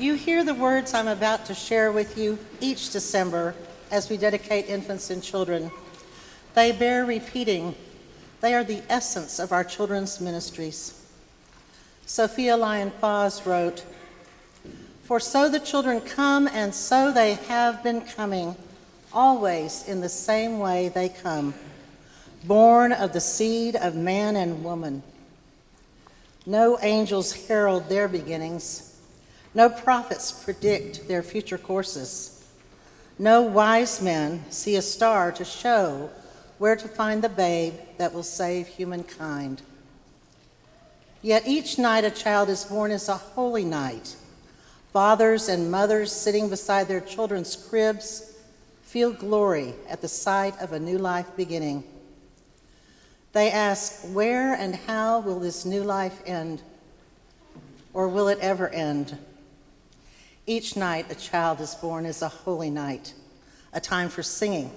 You hear the words I'm about to share with you each December as we dedicate infants and children. They bear repeating. They are the essence of our children's ministries. Sophia Lyon-Fawes wrote, "For so the children come, and so they have been coming, always in the same way they come, born of the seed of man and woman. No angels herald their beginnings. No prophets predict their future courses. No wise men see a star to show where to find the babe that will save humankind. Yet each night a child is born is a holy night. Fathers and mothers sitting beside their children's cribs feel glory at the sight of a new life beginning. They ask, where and how will this new life end? Or will it ever end? Each night a child is born is a holy night, a time for singing,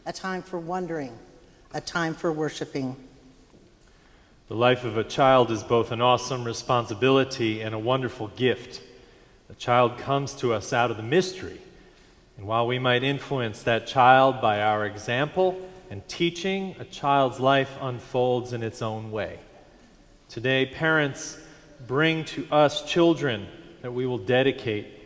a time for wondering, a time for worshiping." The life of a child is both an awesome responsibility and a wonderful gift. A child comes to us out of the mystery, and while we might influence that child by our example and teaching, a child's life unfolds in its own way. Today, parents bring to us children that we will dedicate.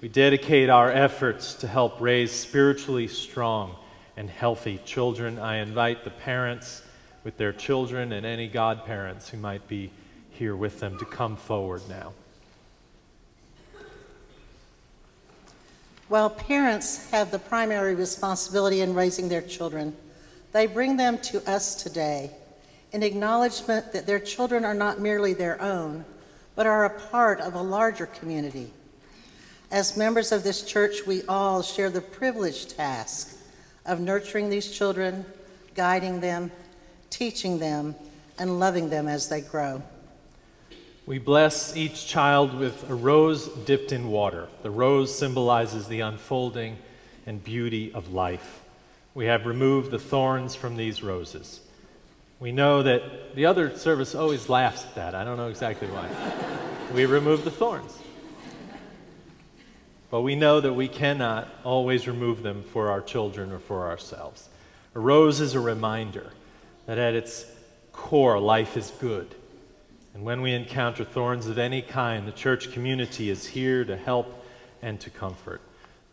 We dedicate our efforts to help raise spiritually strong and healthy children. I invite the parents with their children and any godparents who might be here with them to come forward now. While parents have the primary responsibility in raising their children, they bring them to us today in acknowledgement that their children are not merely their own, but are a part of a larger community. As members of this church, we all share the privileged task of nurturing these children, guiding them, teaching them, and loving them as they grow. We bless each child with a rose dipped in water. The rose symbolizes the unfolding and beauty of life. We have removed the thorns from these roses. We know that the other service always laughs at that. I don't know exactly why. We remove the thorns. But we know that we cannot always remove them for our children or for ourselves. A rose is a reminder that at its core, life is good. And when we encounter thorns of any kind, the church community is here to help and to comfort.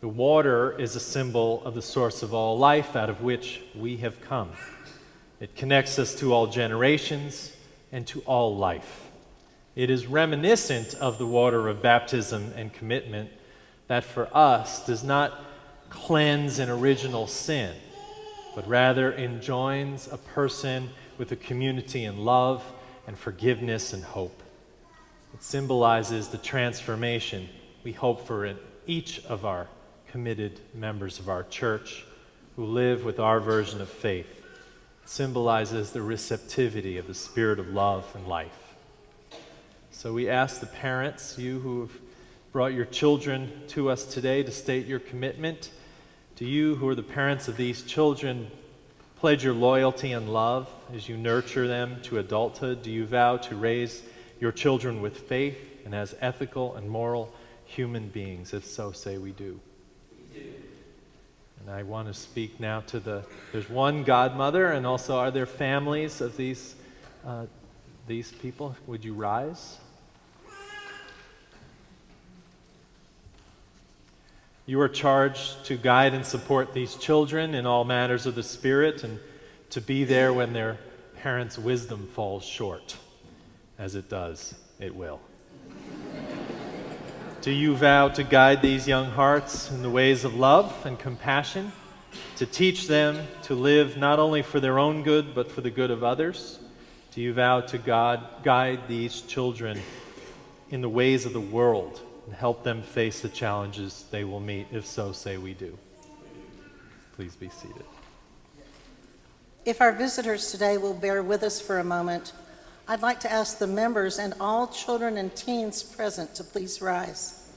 The water is a symbol of the source of all life out of which we have come. It connects us to all generations and to all life. It is reminiscent of the water of baptism and commitment that for us does not cleanse an original sin, but rather enjoins a person with a community in love and forgiveness and hope. It symbolizes the transformation we hope for in each of our committed members of our church who live with our version of faith. It symbolizes the receptivity of the spirit of love and life. So we ask the parents, you who have brought your children to us today, to state your commitment. Do you, who are the parents of these children, pledge your loyalty and love as you nurture them to adulthood? Do you vow to raise your children with faith and as ethical and moral human beings? If so, say we do. We do. And I want to speak now to there's one godmother, and also are there families of these people? Would you rise? You are charged to guide and support these children in all matters of the Spirit and to be there when their parents' wisdom falls short. As it does, it will. Do you vow to guide these young hearts in the ways of love and compassion, to teach them to live not only for their own good, but for the good of others? Do you vow to guide these children in the ways of the world and help them face the challenges they will meet? If so, say we do. Please be seated. If our visitors today will bear with us for a moment, I'd like to ask the members and all children and teens present to please rise.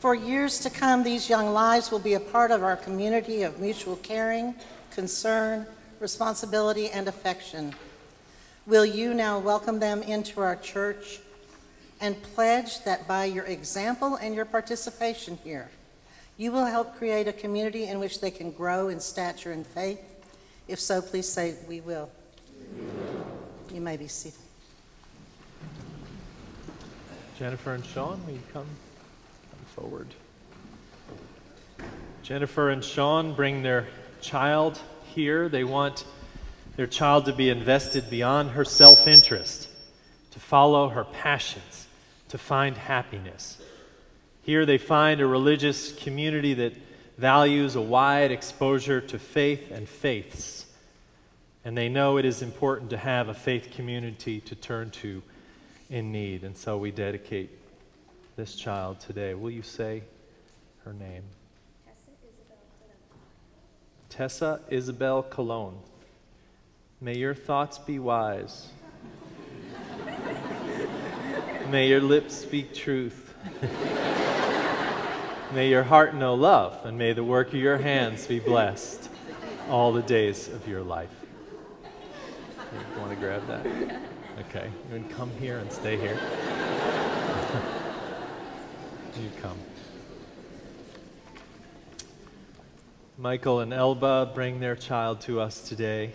For years to come, these young lives will be a part of our community of mutual caring, concern, responsibility, and affection. Will you now welcome them into our church and pledge that by your example and your participation here, you will help create a community in which they can grow in stature and faith? If so, please say, "We will." You may be seated. Jennifer and Sean, will you come forward? Jennifer and Sean bring their child here. They want their child to be invested beyond her self-interest, to follow her passions, to find happiness. Here they find a religious community that values a wide exposure to faith and faiths. And they know it is important to have a faith community to turn to in need. And so we dedicate this child today. Will you say her name? Tessa Isabel Colon. May your thoughts be wise. May your lips speak truth. May your heart know love, and may the work of your hands be blessed all the days of your life. You want to grab that? Okay, you can come here and stay here. You come. Michael and Elba bring their child to us today.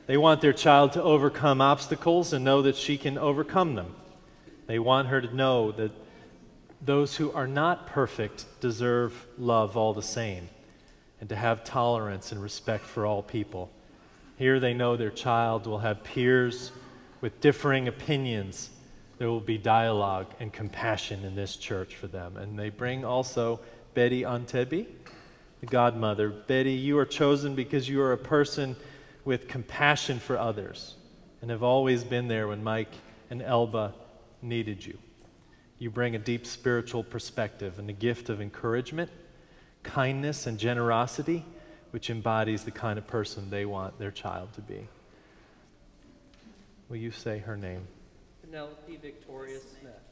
They want their child to overcome obstacles and know that she can overcome them. They want her to know that those who are not perfect deserve love all the same, and to have tolerance and respect for all people. Here they know their child will have peers with differing opinions. There will be dialogue and compassion in this church for them. And they bring also Betty Antebi, the godmother. Betty, you are chosen because you are a person with compassion for others and have always been there when Mike and Elba needed you. You bring a deep spiritual perspective and a gift of encouragement, kindness, and generosity, which embodies the kind of person they want their child to be. Will you say her name? Penelope Victoria Smith.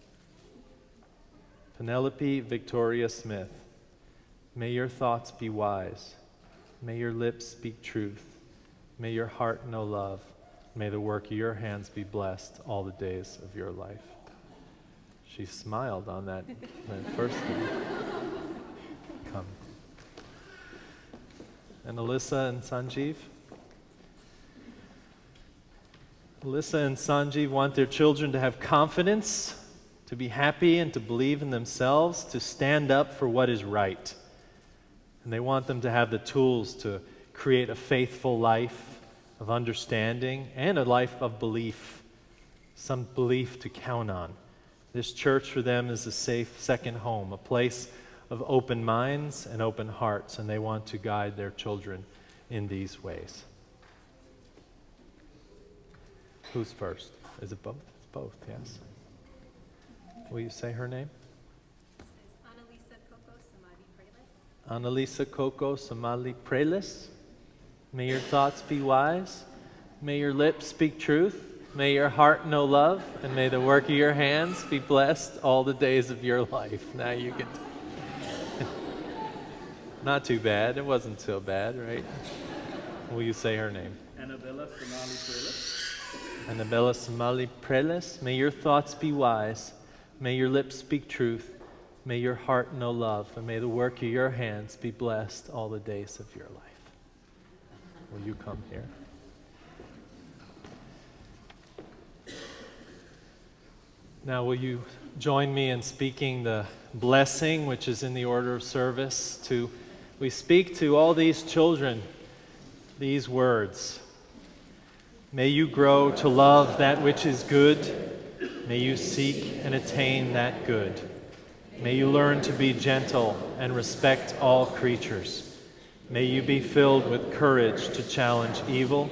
Penelope Victoria Smith. May your thoughts be wise. May your lips speak truth. May your heart know love. May the work of your hands be blessed all the days of your life. She smiled on that first one. Come. And Alyssa and Sanjeev. Alyssa and Sanjeev want their children to have confidence, to be happy and to believe in themselves, to stand up for what is right. And they want them to have the tools to create a faithful life of understanding and a life of belief, some belief to count on. This church for them is a safe second home, a place of open minds and open hearts, and they want to guide their children in these ways. Who's first? Is it both? It's both, yes. Will you say her name? Annalisa Coco Somali Prelis. May your thoughts be wise. May your lips speak truth. May your heart know love. And may the work of your hands be blessed all the days of your life. Now you can... Not too bad. It wasn't so bad, right? Will you say her name? Annabella Somali Prelis. Annabella Somali Prelis. May your thoughts be wise. May your lips speak truth. May your heart know love, and may the work of your hands be blessed all the days of your life. Will you come here? Now, will you join me in speaking the blessing which is in the order of service? We speak to all these children these words. May you grow to love that which is good. May you seek and attain that good. May you learn to be gentle and respect all creatures. May you be filled with courage to challenge evil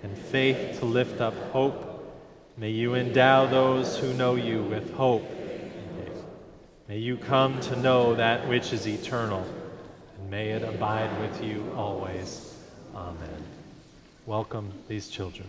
and faith to lift up hope. May you endow those who know you with hope. May you come to know that which is eternal, and may it abide with you always. Amen. Welcome these children.